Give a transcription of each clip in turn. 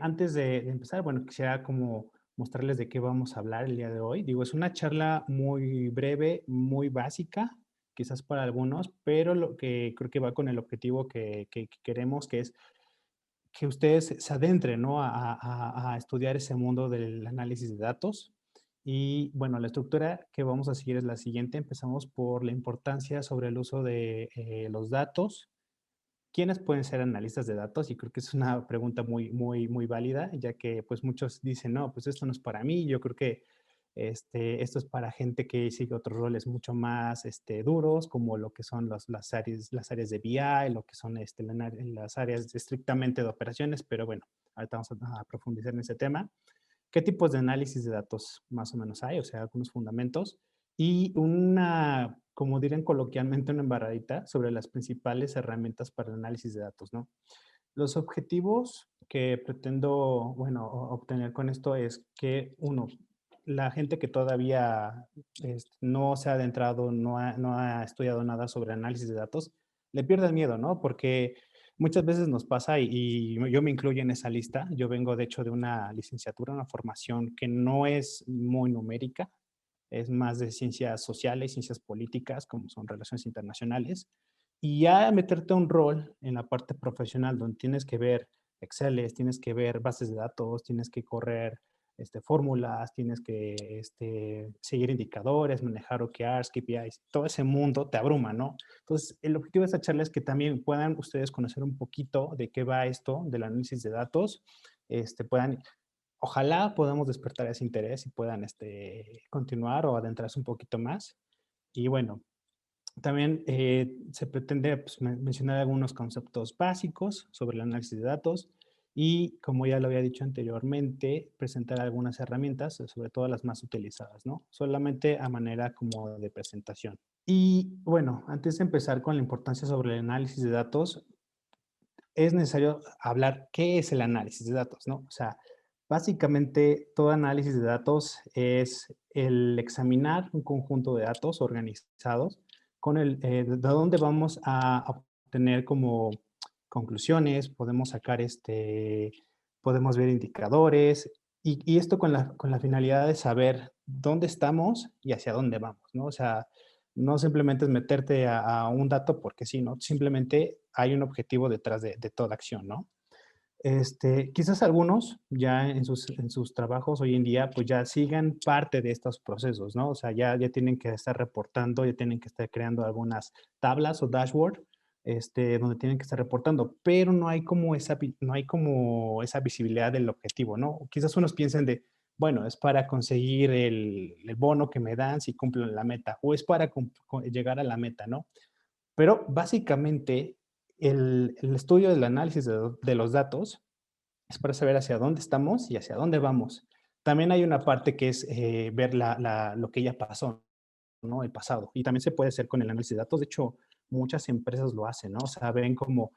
Antes de empezar, bueno, quisiera como mostrarles de qué vamos a hablar el día de hoy. Digo, es una charla muy breve, muy básica, quizás para algunos, pero lo que creo que va con el objetivo que queremos, que es que ustedes se adentren, ¿no? A estudiar ese mundo del análisis de datos. Y bueno, la estructura que vamos a seguir es la siguiente. Empezamos por la importancia sobre el uso de los datos. ¿Quiénes pueden ser analistas de datos? Y creo que es una pregunta muy válida, ya que pues muchos dicen, no, pues esto no es para mí, yo creo que esto es para gente que sigue otros roles mucho más duros, como lo que son las áreas de BI, lo que son las áreas estrictamente de operaciones, pero bueno, ahorita vamos a profundizar en ese tema. ¿Qué tipos de análisis de datos más o menos hay? O sea, algunos fundamentos y una, como dirían coloquialmente, una embarradita sobre las principales herramientas para el análisis de datos, ¿no? Los objetivos que pretendo, bueno, obtener con esto es que, uno, la gente que todavía no se ha adentrado, no ha estudiado nada sobre análisis de datos, le pierda el miedo, ¿no? Porque muchas veces nos pasa, y yo me incluyo en esa lista. Yo vengo, de hecho, de una licenciatura, una formación que no es muy numérica, es más de ciencias sociales, ciencias políticas, como son relaciones internacionales. Y ya meterte a un rol en la parte profesional donde tienes que ver Exceles, tienes que ver bases de datos, tienes que correr fórmulas, tienes que seguir indicadores, manejar OKRs, KPIs, todo ese mundo te abruma, ¿no? Entonces, el objetivo de esta charla es que también puedan ustedes conocer un poquito de qué va esto del análisis de datos, puedan, ojalá podamos despertar ese interés y puedan continuar o adentrarse un poquito más. Y bueno, también se pretende pues, mencionar algunos conceptos básicos sobre el análisis de datos y, como ya lo había dicho anteriormente, presentar algunas herramientas, sobre todo las más utilizadas, ¿no? Solamente a manera como de presentación. Y bueno, antes de empezar con la importancia sobre el análisis de datos, es necesario hablar qué es el análisis de datos, ¿no? O sea, básicamente todo análisis de datos es el examinar un conjunto de datos organizados con de dónde vamos a obtener como conclusiones, podemos sacar podemos ver indicadores y esto con la finalidad de saber dónde estamos y hacia dónde vamos, ¿no? O sea, no simplemente es meterte a un dato porque sí, ¿no? Simplemente hay un objetivo detrás de toda acción, ¿no? Quizás algunos ya en sus trabajos hoy en día, pues ya sigan parte de estos procesos, ¿no? O sea, ya tienen que estar reportando, ya tienen que estar creando algunas tablas o dashboard, donde tienen que estar reportando, pero no hay como no hay como esa visibilidad del objetivo, ¿no? Quizás unos piensen de, bueno, es para conseguir el bono que me dan si cumplen la meta, o es para llegar a la meta, ¿no? Pero básicamente el estudio del análisis de los datos es para saber hacia dónde estamos y hacia dónde vamos. También hay una parte que es ver lo que ya pasó, ¿no? El pasado. Y también se puede hacer con el análisis de datos. De hecho, muchas empresas lo hacen, ¿no? O sea, ven como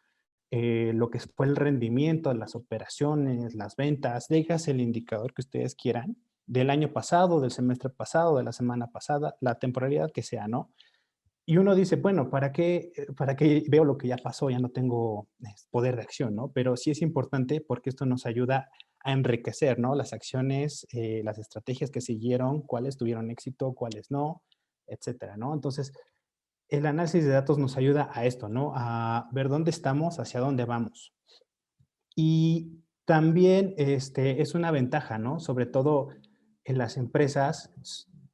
lo que fue el rendimiento, las operaciones, las ventas, dejas el indicador que ustedes quieran del año pasado, del semestre pasado, de la semana pasada, la temporalidad que sea, ¿no? Y uno dice, bueno, para qué veo lo que ya pasó? Ya no tengo poder de acción, ¿no? Pero sí es importante porque esto nos ayuda a enriquecer, ¿no? Las acciones, las estrategias que siguieron, cuáles tuvieron éxito, cuáles no, etcétera, ¿no? Entonces, el análisis de datos nos ayuda a esto, ¿no? A ver dónde estamos, hacia dónde vamos. Y también es una ventaja, ¿no? Sobre todo en las empresas,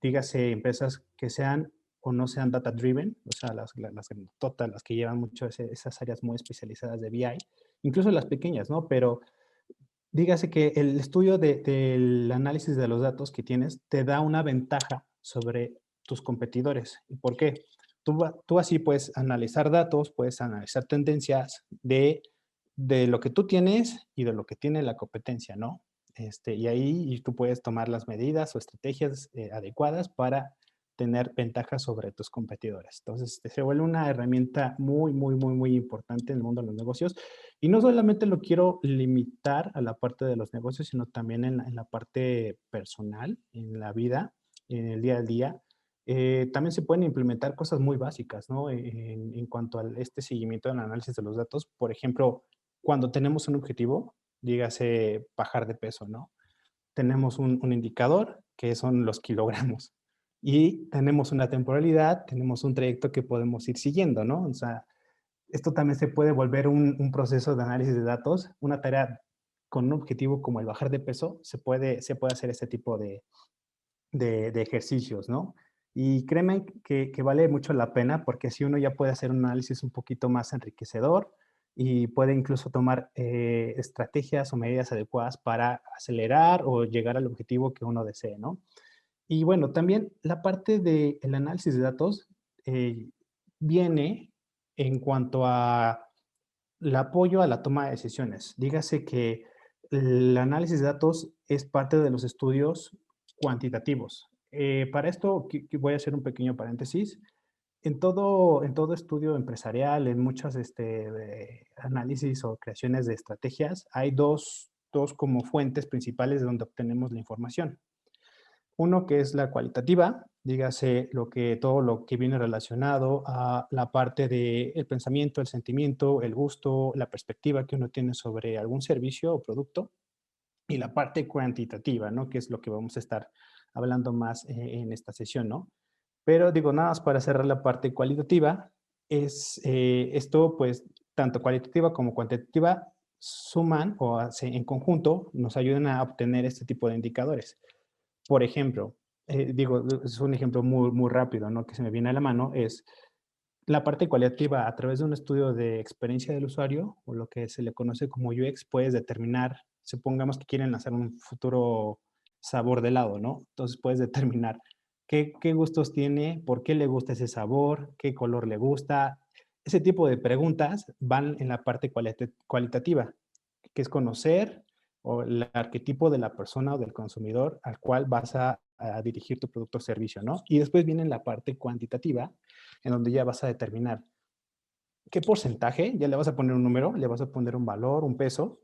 dígase empresas que sean o no sean data driven, o sea, las grandototas, las que llevan mucho esas áreas muy especializadas de BI, incluso las pequeñas, ¿no? Pero dígase que el estudio del análisis de los datos que tienes te da una ventaja sobre tus competidores. ¿Y por qué? Tú así puedes analizar datos, puedes analizar tendencias de lo que tú tienes y de lo que tiene la competencia, ¿no? Y ahí tú puedes tomar las medidas o estrategias adecuadas para tener ventajas sobre tus competidores. Entonces, se vuelve una herramienta muy importante en el mundo de los negocios. Y no solamente lo quiero limitar a la parte de los negocios, sino también en la parte personal, en la vida, en el día a día. También se pueden implementar cosas muy básicas, ¿no? En cuanto a este seguimiento del análisis de los datos. Por ejemplo, cuando tenemos un objetivo, dígase bajar de peso, ¿no? Tenemos un indicador que son los kilogramos y tenemos una temporalidad, tenemos un trayecto que podemos ir siguiendo, ¿no? O sea, esto también se puede volver un proceso de análisis de datos, una tarea con un objetivo como el bajar de peso, se puede hacer este tipo de ejercicios, ¿no? Y créeme que vale mucho la pena porque así uno ya puede hacer un análisis un poquito más enriquecedor y puede incluso tomar estrategias o medidas adecuadas para acelerar o llegar al objetivo que uno desee, ¿no? Y bueno, también la parte del análisis de datos eh, viene en cuanto a el apoyo a la toma de decisiones. Dígase que el análisis de datos es parte de los estudios cuantitativos. Para esto voy a hacer un pequeño paréntesis. En todo estudio empresarial, en muchos análisis o creaciones de estrategias, hay dos como fuentes principales de donde obtenemos la información. Uno que es la cualitativa, dígase todo lo que viene relacionado a la parte del pensamiento, el sentimiento, el gusto, la perspectiva que uno tiene sobre algún servicio o producto. Y la parte cuantitativa, ¿no? Que es lo que vamos a estar hablando más en esta sesión, ¿no? Pero digo, nada más para cerrar la parte cualitativa, esto pues tanto cualitativa como cuantitativa suman en conjunto nos ayudan a obtener este tipo de indicadores. Por ejemplo, digo, es un ejemplo muy, muy rápido, ¿no? Que se me viene a la mano, es la parte cualitativa a través de un estudio de experiencia del usuario, o lo que se le conoce como UX, puedes determinar, supongamos que quieren hacer un futuro sabor de helado, ¿no? Entonces puedes determinar qué gustos tiene, por qué le gusta ese sabor, qué color le gusta. Ese tipo de preguntas van en la parte cualitativa, que es conocer o el arquetipo de la persona o del consumidor al cual vas a dirigir tu producto o servicio, ¿no? Y después viene la parte cuantitativa, en donde ya vas a determinar qué porcentaje, ya le vas a poner un número, le vas a poner un valor, un peso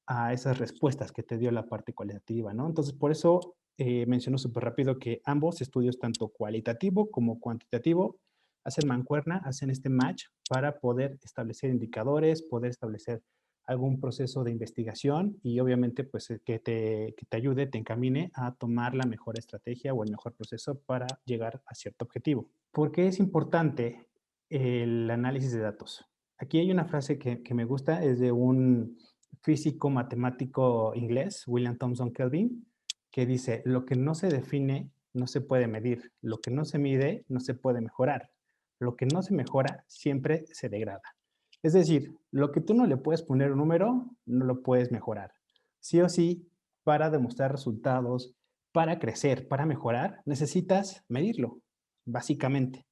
a esas respuestas que te dio la parte cualitativa, ¿no? Entonces, por eso menciono súper rápido que ambos estudios, tanto cualitativo como cuantitativo, hacen mancuerna, hacen este match para poder establecer indicadores, poder establecer algún proceso de investigación y obviamente pues que te ayude, te encamine a tomar la mejor estrategia o el mejor proceso para llegar a cierto objetivo. ¿Por qué es importante el análisis de datos? Aquí hay una frase que me gusta, es de un físico matemático inglés, William Thomson Kelvin, que dice, lo que no se define no se puede medir, lo que no se mide no se puede mejorar, lo que no se mejora siempre se degrada. Es decir, lo que tú no le puedes poner un número, no lo puedes mejorar. Sí o sí, para demostrar resultados, para crecer, para mejorar, necesitas medirlo, básicamente.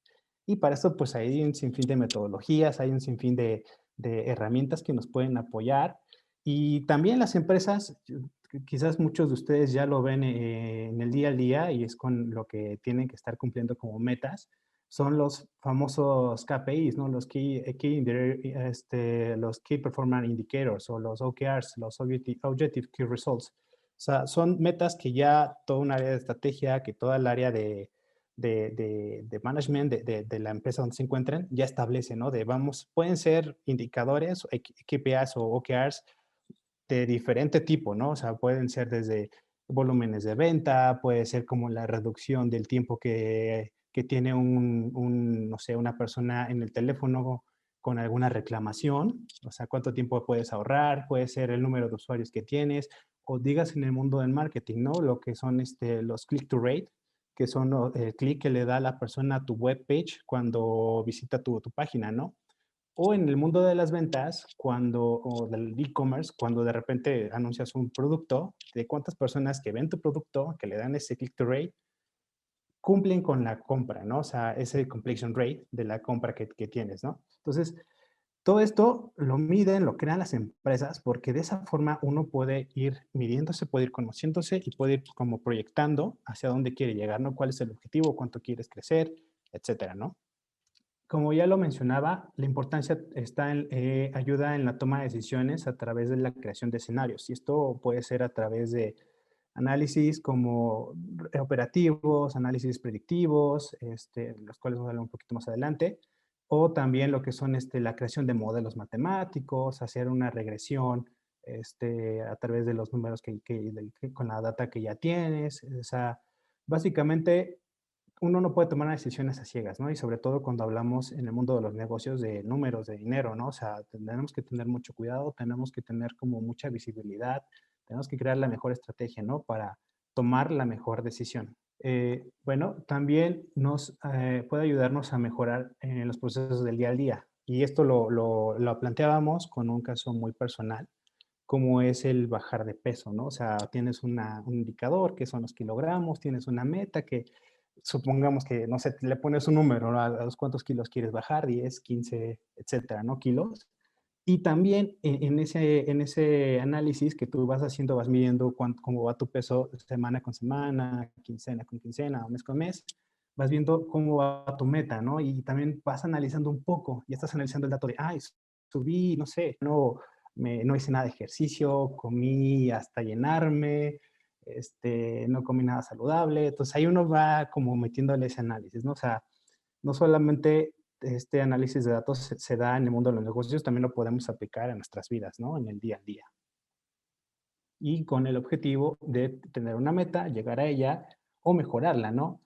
Y para eso, pues hay un sinfín de metodologías, hay un sinfín de herramientas que nos pueden apoyar. Y también las empresas, quizás muchos de ustedes ya lo ven en el día a día y es con lo que tienen que estar cumpliendo como metas, son los famosos KPIs, ¿no? Los Key Performance Indicators o los OKRs, los Objective Key Results. O sea, son metas que ya toda un área de estrategia, que toda el área de management de la empresa donde se encuentren ya establece, ¿no? Pueden ser indicadores, KPIs o OKRs de diferente tipo, ¿no? O sea, pueden ser desde volúmenes de venta, puede ser como la reducción del tiempo que tiene no sé, una persona en el teléfono con alguna reclamación, o sea, cuánto tiempo puedes ahorrar, puede ser el número de usuarios que tienes, o digas en el mundo del marketing, ¿no? Lo que son los click to rate, que son el clic que le da la persona a tu web page cuando visita tu página, ¿no? O en el mundo de las ventas, o del e-commerce, cuando de repente anuncias un producto, de cuántas personas que ven tu producto, que le dan ese click to rate, cumplen con la compra, ¿no? O sea, ese completion rate de la compra que tienes, ¿no? Entonces, todo esto lo miden, lo crean las empresas, porque de esa forma uno puede ir midiéndose, puede ir conociéndose y puede ir como proyectando hacia dónde quiere llegar, ¿no? ¿Cuál es el objetivo? ¿Cuánto quieres crecer? Etcétera, ¿no? Como ya lo mencionaba, la importancia está en ayuda en la toma de decisiones a través de la creación de escenarios. Y esto puede ser a través de análisis como operativos, análisis predictivos, los cuales vamos a hablar un poquito más adelante, o también lo que son la creación de modelos matemáticos, hacer una regresión a través de los números con la data que ya tienes. O sea, básicamente uno no puede tomar decisiones a ciegas, ¿no? Y sobre todo cuando hablamos en el mundo de los negocios de números, de dinero, ¿no? O sea, tenemos que tener mucho cuidado, tenemos que tener como mucha visibilidad, tenemos que crear la mejor estrategia, ¿no? Para tomar la mejor decisión. Bueno, también nos puede ayudarnos a mejorar en los procesos del día al día. Y esto lo planteábamos con un caso muy personal, como es el bajar de peso, ¿no? O sea, tienes un indicador que son los kilogramos, tienes una meta que supongamos que, no sé, le pones un número, ¿no? A los cuántos kilos quieres bajar, 10, 15, etcétera, ¿no? Kilos. Y también en ese análisis que tú vas haciendo, vas midiendo cómo va tu peso semana con semana, quincena con quincena, mes con mes, vas viendo cómo va tu meta, ¿no? Y también vas analizando un poco, y estás analizando el dato de, ay, subí, no sé, no hice nada de ejercicio, comí hasta llenarme, no comí nada saludable. Entonces ahí uno va como metiéndole ese análisis, ¿no? O sea, no solamente este análisis de datos se da en el mundo de los negocios, también lo podemos aplicar a nuestras vidas, ¿no? En el día a día. Y con el objetivo de tener una meta, llegar a ella o mejorarla, ¿no?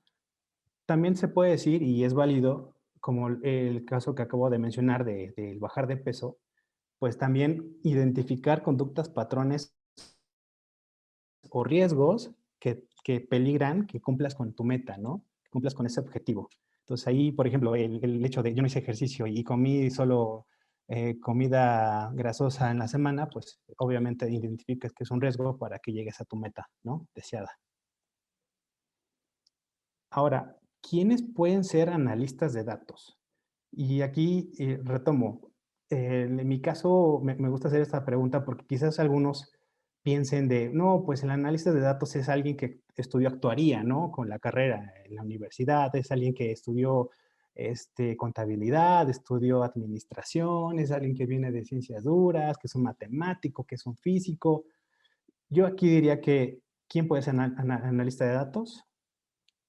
También se puede decir, y es válido, como el caso que acabo de mencionar del bajar de peso, pues también identificar conductas, patrones o riesgos que peligran que cumplas con tu meta, ¿no? Que cumplas con ese objetivo. Entonces ahí, por ejemplo, el hecho de yo no hice ejercicio y comí solo comida grasosa en la semana, pues obviamente identificas que es un riesgo para que llegues a tu meta, ¿no? Deseada. Ahora, ¿quiénes pueden ser analistas de datos? Y aquí retomo. En mi caso, me gusta hacer esta pregunta porque quizás algunos piensen de, no, pues el analista de datos es alguien que estudió actuaría, ¿no? Con la carrera en la universidad, es alguien que estudió contabilidad, estudió administración, es alguien que viene de ciencias duras, que es un matemático, que es un físico. Yo aquí diría que, ¿quién puede ser analista de datos?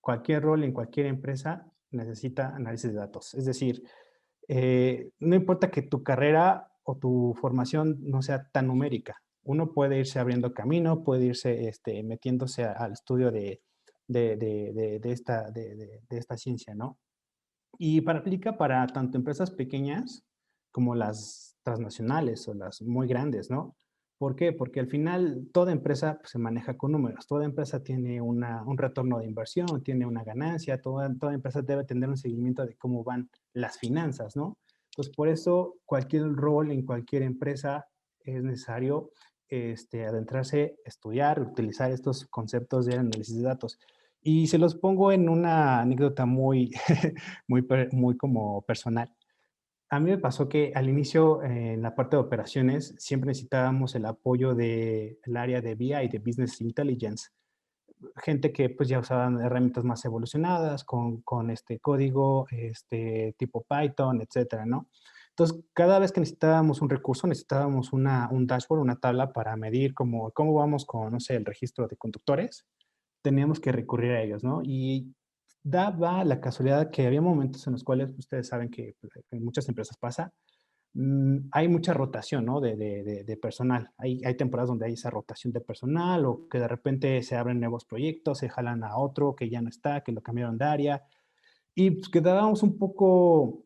Cualquier rol en cualquier empresa necesita análisis de datos. Es decir, no importa que tu carrera o tu formación no sea tan numérica. Uno puede irse abriendo camino, puede irse metiéndose al estudio de esta ciencia, ¿no? Y aplica para tanto empresas pequeñas como las transnacionales o las muy grandes, ¿no? ¿Por qué? Porque al final toda empresa pues, se maneja con números, toda empresa tiene un retorno de inversión, tiene una ganancia, toda empresa debe tener un seguimiento de cómo van las finanzas, ¿no? Entonces, por eso cualquier rol en cualquier empresa es necesario adentrarse, estudiar, utilizar estos conceptos de análisis de datos. Y se los pongo en una anécdota muy, muy como personal. A mí me pasó que al inicio, en la parte de operaciones, siempre necesitábamos el apoyo del área de BI, de Business Intelligence. Gente que pues ya usaban herramientas más evolucionadas, con este código, tipo Python, etcétera, ¿no? Entonces, cada vez que necesitábamos un recurso, necesitábamos un dashboard, una tabla para medir cómo vamos con, no sé, el registro de conductores, teníamos que recurrir a ellos, ¿no? Y daba la casualidad que había momentos en los cuales ustedes saben que pues, en muchas empresas pasa, hay mucha rotación, ¿no? De personal. Hay temporadas donde hay esa rotación de personal o que de repente se abren nuevos proyectos, se jalan a otro que ya no está, que lo cambiaron de área y pues quedábamos un poco,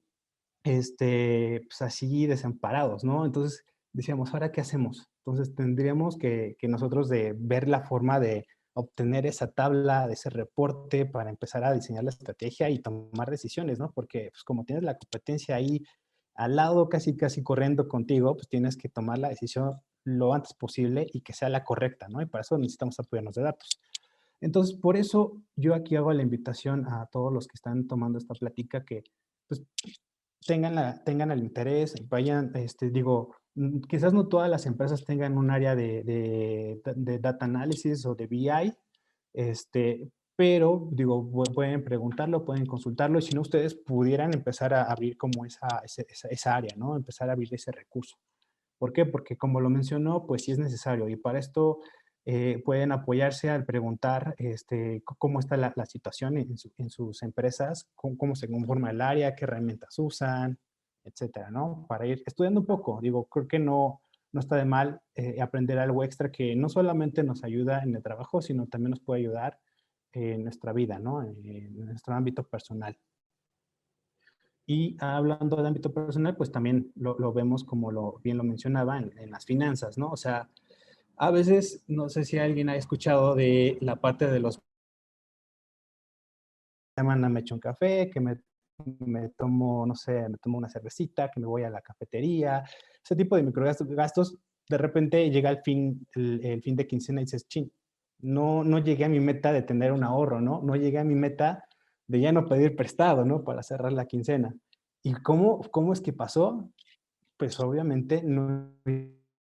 pues así desamparados, ¿no? Entonces decíamos, ¿ahora qué hacemos? Entonces tendríamos que nosotros de ver la forma de obtener esa tabla, de ese reporte para empezar a diseñar la estrategia y tomar decisiones, ¿no? Porque pues como tienes la competencia ahí al lado, casi, casi corriendo contigo, pues tienes que tomar la decisión lo antes posible y que sea la correcta, ¿no? Y para eso necesitamos apoyarnos de datos. Entonces, por eso yo aquí hago la invitación a todos los que están tomando esta plática que pues, tengan el interés, vayan, digo, quizás no todas las empresas tengan un área de data analysis o de BI, pero digo, pueden preguntarlo, pueden consultarlo y si no, ustedes pudieran empezar a abrir como esa área, ¿no? Empezar a abrir ese recurso. ¿Por qué? Porque como lo mencionó, pues sí es necesario y para esto pueden apoyarse al preguntar cómo está la situación en sus empresas, cómo se conforma el área, qué herramientas usan, etcétera, ¿no? Para ir estudiando un poco. Digo, creo que no, no está de mal aprender algo extra que no solamente nos ayuda en el trabajo, sino también nos puede ayudar en nuestra vida, ¿no? En nuestro ámbito personal. Y hablando de ámbito personal, pues también lo vemos como bien lo mencionaba en las finanzas, ¿no? O sea, a veces, no sé si alguien ha escuchado de la parte de los semana me echo un café, que me tomo, no sé, me tomo una cervecita, que me voy a la cafetería, ese tipo de microgastos, de repente llega el fin de quincena y dices, chin, no llegué a mi meta de tener un ahorro, ¿no? No llegué a mi meta de ya no pedir prestado, ¿no? Para cerrar la quincena. ¿Y cómo es que pasó? Pues obviamente no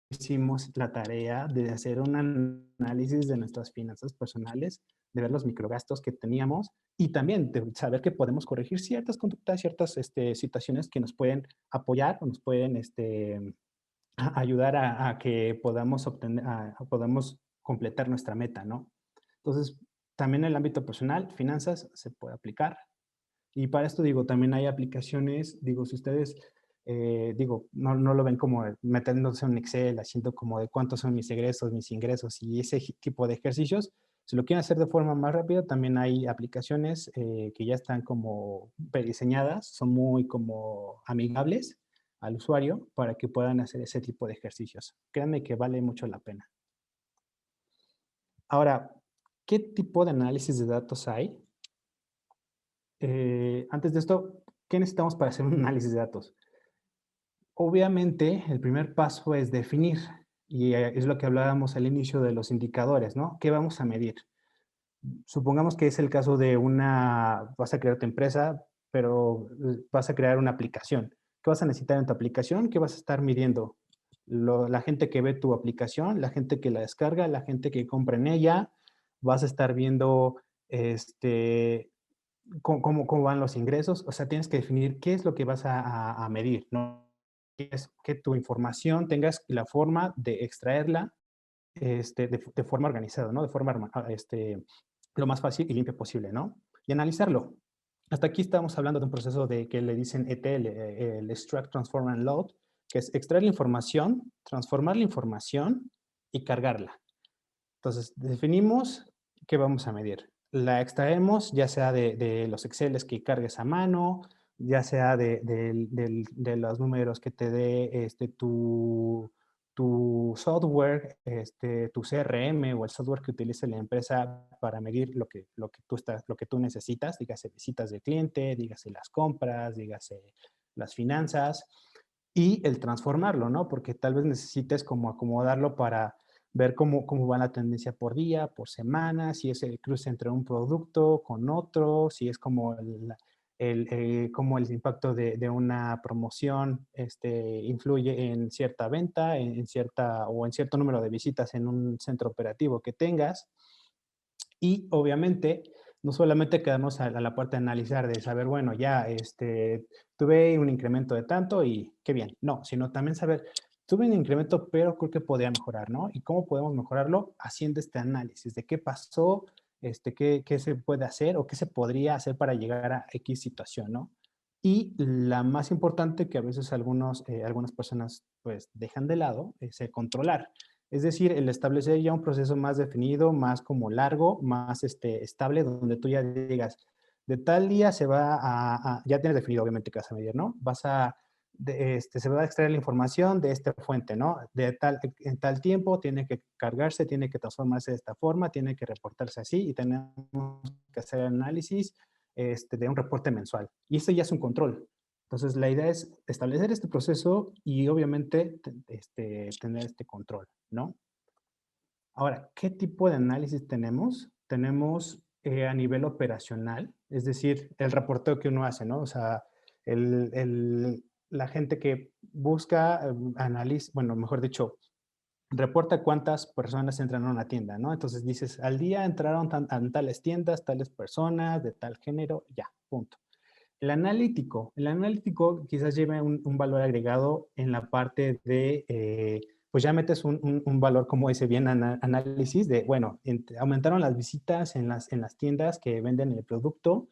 hicimos la tarea de hacer un análisis de nuestras finanzas personales, de ver los microgastos que teníamos y también de saber que podemos corregir ciertas conductas, ciertas situaciones que nos pueden apoyar o nos pueden ayudar a que podamos obtener, podamos completar nuestra meta, ¿no? Entonces, también en el ámbito personal, finanzas se puede aplicar. Y para esto, digo, también hay aplicaciones, digo, si ustedes, digo, no lo ven como metiéndose en Excel, haciendo como de cuántos son mis ingresos y ese tipo de ejercicios, si lo quieren hacer de forma más rápida, también hay aplicaciones que ya están como prediseñadas, son muy como amigables al usuario para que puedan hacer ese tipo de ejercicios. Créanme que vale mucho la pena. Ahora, ¿qué tipo de análisis de datos hay? Antes de esto, ¿qué necesitamos para hacer un análisis de datos? Obviamente, el primer paso es definir, y es lo que hablábamos al inicio de los indicadores, ¿no? ¿Qué vamos a medir? Supongamos que es el caso de vas a crear tu empresa, pero vas a crear una aplicación. ¿Qué vas a necesitar en tu aplicación? ¿Qué vas a estar midiendo? La gente que ve tu aplicación, la gente que la descarga, la gente que compra en ella, vas a estar viendo este, cómo van los ingresos. O sea, tienes que definir qué es lo que vas a medir, ¿no? Es que tu información tengas la forma de extraerla de forma organizada, ¿no? De forma lo más fácil y limpio posible, ¿no? Y analizarlo. Hasta aquí estamos hablando de un proceso que le dicen ETL, el Extract, Transform and Load, que es extraer la información, transformar la información y cargarla. Entonces, definimos qué vamos a medir. La extraemos ya sea de los Exceles que cargues a mano, ya sea de los números que te dé tu software, tu CRM o el software que utilice la empresa para medir lo que tú necesitas, dígase visitas de cliente, dígase las compras, dígase las finanzas, y el transformarlo, ¿no? Porque tal vez necesites como acomodarlo para ver cómo va la tendencia por día, por semana, si es el cruce entre un producto con otro, si es como como el impacto de una promoción influye en cierta venta, o en cierto número de visitas en un centro operativo que tengas. Y obviamente, no solamente quedamos a la parte de analizar, de saber, bueno, ya tuve un incremento de tanto y qué bien. No, sino también saber, tuve un incremento, pero creo que podía mejorar, ¿no? ¿Y cómo podemos mejorarlo? Haciendo este análisis de qué pasó, qué se puede hacer o qué se podría hacer para llegar a X situación, ¿no? Y la más importante que a veces algunas personas pues dejan de lado es el controlar. Es decir, el establecer ya un proceso más definido, más como largo, más estable, donde tú ya digas, de tal día se va ya tienes definido obviamente qué vas a medir, ¿no? Se va a extraer la información de esta fuente, ¿no? En tal tiempo tiene que cargarse, tiene que transformarse de esta forma, tiene que reportarse así y tenemos que hacer análisis de un reporte mensual. Y eso ya es un control. Entonces, la idea es establecer este proceso y obviamente tener este control, ¿no? Ahora, ¿qué tipo de análisis tenemos? Tenemos a nivel operacional, es decir, el reporteo que uno hace, ¿no? O sea, la gente que busca, analiza, bueno, mejor dicho, reporta cuántas personas entran a una tienda, ¿no? Entonces dices, al día entraron a tales tiendas, tales personas, de tal género, ya, punto. El analítico quizás lleve un valor agregado en la parte pues ya metes un valor como ese bien análisis de, bueno, aumentaron las visitas en las tiendas que venden el producto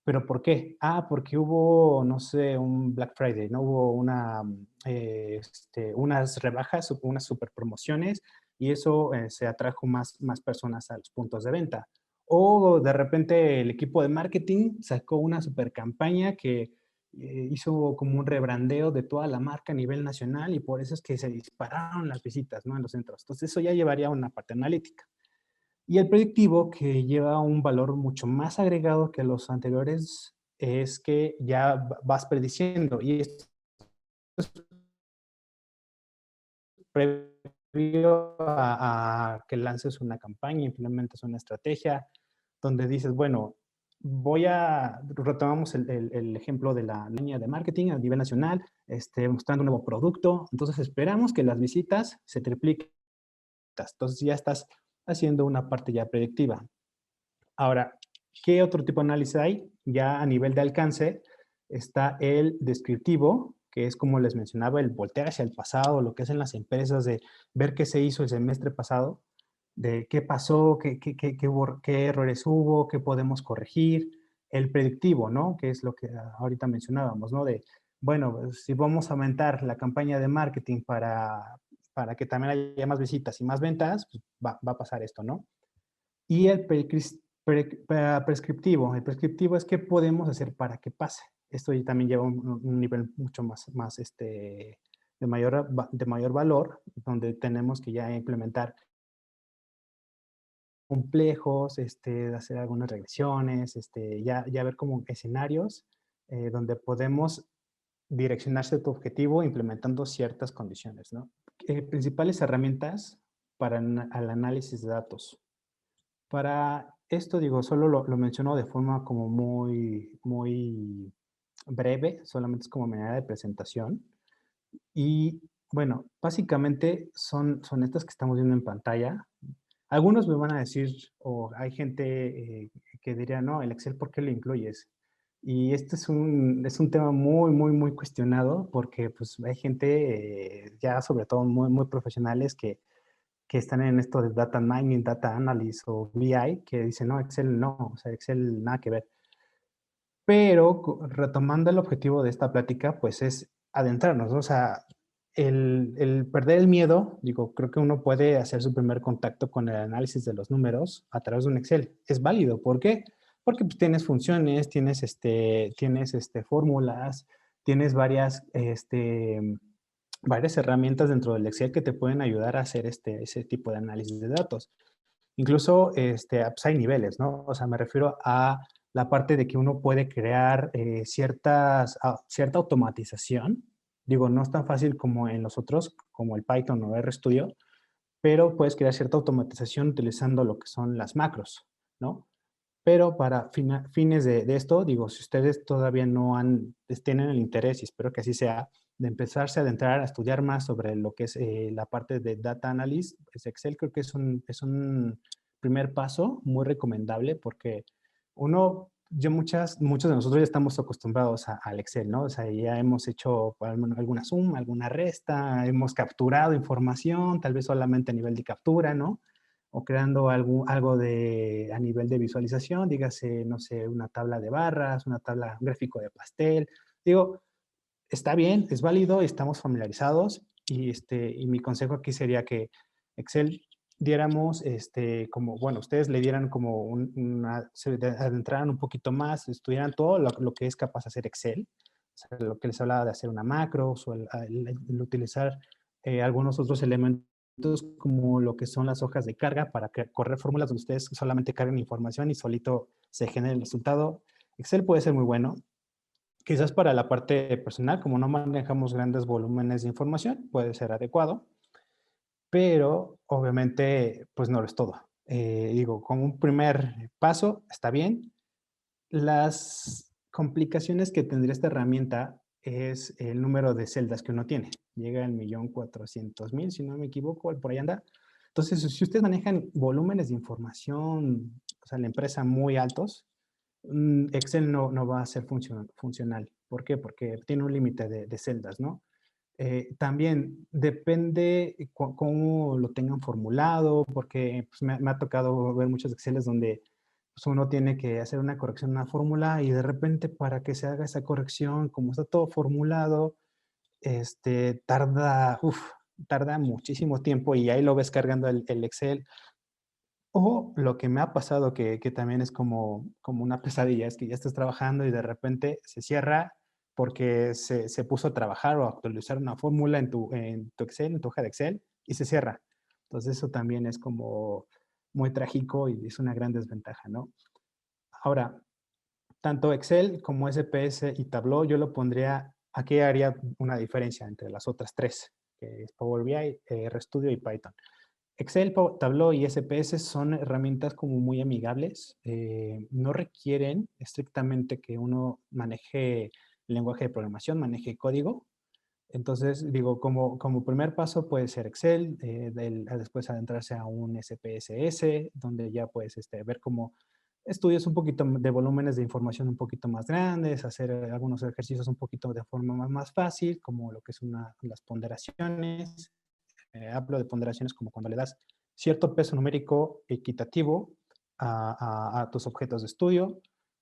¿Pero por qué? Porque hubo, no sé, un Black Friday, ¿no? Hubo unas rebajas, unas super promociones y eso se atrajo más personas a los puntos de venta. O de repente el equipo de marketing sacó una super campaña que hizo como un rebrandeo de toda la marca a nivel nacional y por eso es que se dispararon las visitas, ¿no? En los centros. Entonces eso ya llevaría a una parte analítica. Y el predictivo, que lleva un valor mucho más agregado que los anteriores, es que ya vas prediciendo. Y esto es previo a que lances una campaña, implementes una estrategia, donde dices, bueno, retomamos el ejemplo de la línea de marketing a nivel nacional, mostrando un nuevo producto. Entonces esperamos que las visitas se tripliquen. Entonces ya estás haciendo una parte ya predictiva. Ahora, ¿qué otro tipo de análisis hay? Ya a nivel de alcance está el descriptivo, que es como les mencionaba, el voltear hacia el pasado, lo que hacen las empresas de ver qué se hizo el semestre pasado, de qué pasó, qué errores hubo, qué podemos corregir. El predictivo, ¿no? Que es lo que ahorita mencionábamos, ¿no? De, bueno, pues, si vamos a aumentar la campaña de marketing para que también haya más visitas y más ventas, pues va a pasar esto, ¿no? Y prescriptivo. El prescriptivo es qué podemos hacer para que pase. Esto ya también lleva un nivel mucho más de mayor valor, donde tenemos que ya implementar complejos, hacer algunas regresiones, ya ver como escenarios donde podemos direccionarse a tu objetivo implementando ciertas condiciones, ¿no? Principales herramientas para el análisis de datos. Para esto, digo, solo lo menciono de forma como muy breve, solamente es como manera de presentación. Y bueno, básicamente son estas que estamos viendo en pantalla. Algunos me van a decir, o hay gente que diría, no, el Excel, ¿por qué lo incluyes? Y este es un tema muy cuestionado porque pues hay gente, ya sobre todo muy profesionales que están en esto de data mining, data analysis o BI, que dicen, no, Excel no, o sea, Excel nada que ver. Pero retomando el objetivo de esta plática, pues es adentrarnos, ¿no? O sea, el perder el miedo, digo, creo que uno puede hacer su primer contacto con el análisis de los números a través de un Excel. Es válido. ¿Por qué? Porque pues, tienes funciones, tienes fórmulas, tienes varias herramientas dentro del Excel que te pueden ayudar a hacer ese tipo de análisis de datos. Incluso pues hay niveles, ¿no? O sea, me refiero a la parte de que uno puede crear cierta automatización. Digo, no es tan fácil como en los otros, como el Python o RStudio, pero puedes crear cierta automatización utilizando lo que son las macros, ¿no? Pero para fines de esto, digo, si ustedes todavía no tienen el interés, y espero que así sea, de empezarse a adentrar a estudiar más sobre lo que es la parte de Data Analysis, pues Excel creo que es un primer paso muy recomendable porque muchos de nosotros ya estamos acostumbrados al Excel, ¿no? O sea, ya hemos hecho alguna suma, alguna resta, hemos capturado información, tal vez solamente a nivel de captura, ¿no? O creando algo a nivel de visualización, dígase, no sé, una tabla de barras, un gráfico de pastel. Digo, está bien, es válido, estamos familiarizados y mi consejo aquí sería que Excel diéramos, como, bueno, ustedes le dieran como se adentraran un poquito más, estudiaran todo lo que es capaz de hacer Excel, o sea, lo que les hablaba de hacer una macro, o el utilizar algunos otros elementos como lo que son las hojas de carga para correr fórmulas donde ustedes solamente carguen información y solito se genere el resultado. Excel puede ser muy bueno. Quizás para la parte personal, como no manejamos grandes volúmenes de información, puede ser adecuado, pero obviamente, pues no lo es todo. Digo, como un primer paso, está bien. Las complicaciones que tendría esta herramienta es el número de celdas que uno tiene. Llega al 1.400.000, si no me equivoco, por ahí anda. Entonces, si ustedes manejan volúmenes de información, o sea, la empresa muy altos, Excel no va a ser funcional. ¿Por qué? Porque tiene un límite de celdas, ¿no? También depende cómo lo tengan formulado, porque pues, me ha tocado ver muchos Exceles donde pues uno tiene que hacer una corrección en una fórmula y de repente para que se haga esa corrección, como está todo formulado, tarda, tarda muchísimo tiempo y ahí lo ves cargando el Excel. O lo que me ha pasado que también es como una pesadilla, es que ya estás trabajando y de repente se cierra porque se puso a trabajar o a actualizar una fórmula en tu Excel, en tu hoja de Excel, y se cierra. Entonces, eso también es como muy trágico y es una gran desventaja, ¿no? Ahora, tanto Excel como SPS y Tableau, yo lo pondría, aquí haría una diferencia entre las otras tres, que es Power BI, RStudio y Python. Excel, Tableau y SPS son herramientas como muy amigables. No requieren estrictamente que uno maneje el lenguaje de programación, maneje código. Entonces, digo, como primer paso puede ser Excel, después adentrarse a un SPSS, donde ya puedes ver cómo estudias un poquito de volúmenes de información un poquito más grandes, hacer algunos ejercicios un poquito de forma más fácil, como lo que son las ponderaciones. Hablo de ponderaciones como cuando le das cierto peso numérico equitativo a tus objetos de estudio,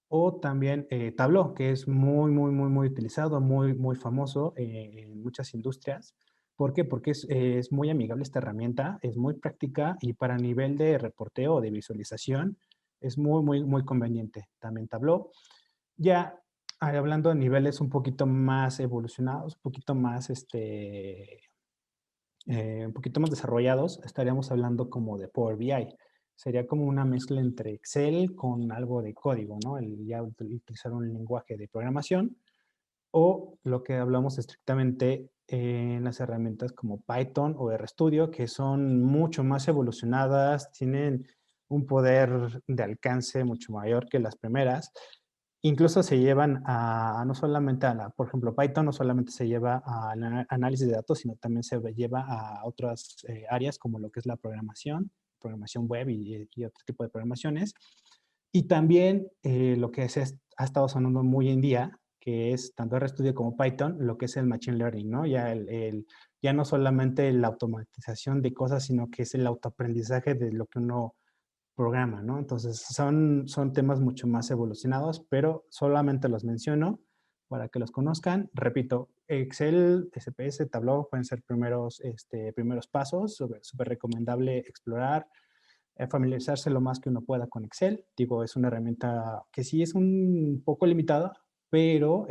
o también Tableau, que es muy utilizado, muy famoso en muchas industrias. ¿Por qué? Porque es muy amigable esta herramienta, es muy práctica y para nivel de reporteo o de visualización es muy conveniente. También Tableau. Ya hablando de niveles un poquito más evolucionados, un poquito más desarrollados, estaríamos hablando como de Power BI. Sería como una mezcla entre Excel con algo de código, ¿no? El ya utilizar un lenguaje de programación o lo que hablamos estrictamente en las herramientas como Python o RStudio, que son mucho más evolucionadas, tienen un poder de alcance mucho mayor que las primeras. Incluso se llevan no solamente por ejemplo, Python no solamente se lleva al análisis de datos, sino también se lleva a otras áreas como lo que es la programación web y otro tipo de programaciones. Y también lo que ha estado sonando muy en día, que es tanto RStudio como Python, lo que es el Machine Learning, ¿no? Ya no solamente la automatización de cosas, sino que es el autoaprendizaje de lo que uno programa, ¿no? Entonces, son temas mucho más evolucionados, pero solamente los menciono para que los conozcan. Repito, Excel, SPS, Tableau pueden ser primeros pasos, súper recomendable explorar, familiarizarse lo más que uno pueda con Excel. Digo, es una herramienta que sí es un poco limitada, pero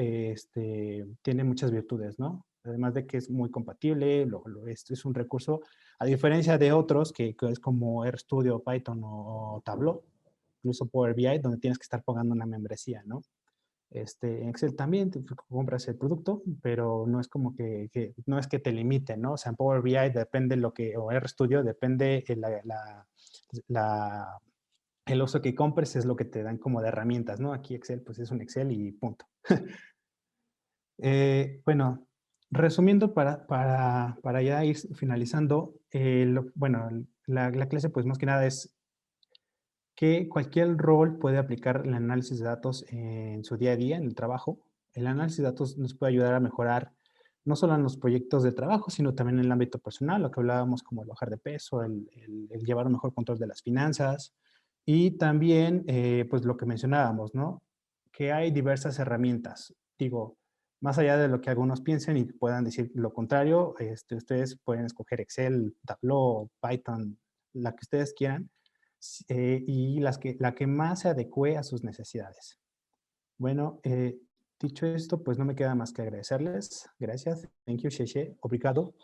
tiene muchas virtudes, ¿no? Además de que es muy compatible, es un recurso, a diferencia de otros que es como RStudio, Python o Tableau, incluso Power BI, donde tienes que estar pagando una membresía, ¿no? En Excel también te compras el producto, pero no es como no es que te limite, ¿no? O sea, en Power BI depende o RStudio depende la, el uso que compres es lo que te dan como de herramientas, ¿no? Aquí Excel, pues es un Excel y punto. Bueno, resumiendo para ya ir finalizando, bueno, la clase pues más que nada es que cualquier rol puede aplicar el análisis de datos en su día a día, en el trabajo. El análisis de datos nos puede ayudar a mejorar no solo en los proyectos de trabajo, sino también en el ámbito personal, lo que hablábamos como el bajar de peso, el llevar un mejor control de las finanzas y también, pues lo que mencionábamos, ¿no? Que hay diversas herramientas. Digo, más allá de lo que algunos piensen y puedan decir lo contrario, ustedes pueden escoger Excel, Tableau, Python, la que ustedes quieran, y la que más se adecue a sus necesidades. Bueno, dicho esto, pues no me queda más que agradecerles. Gracias. Thank you, Sheshe. Obrigado.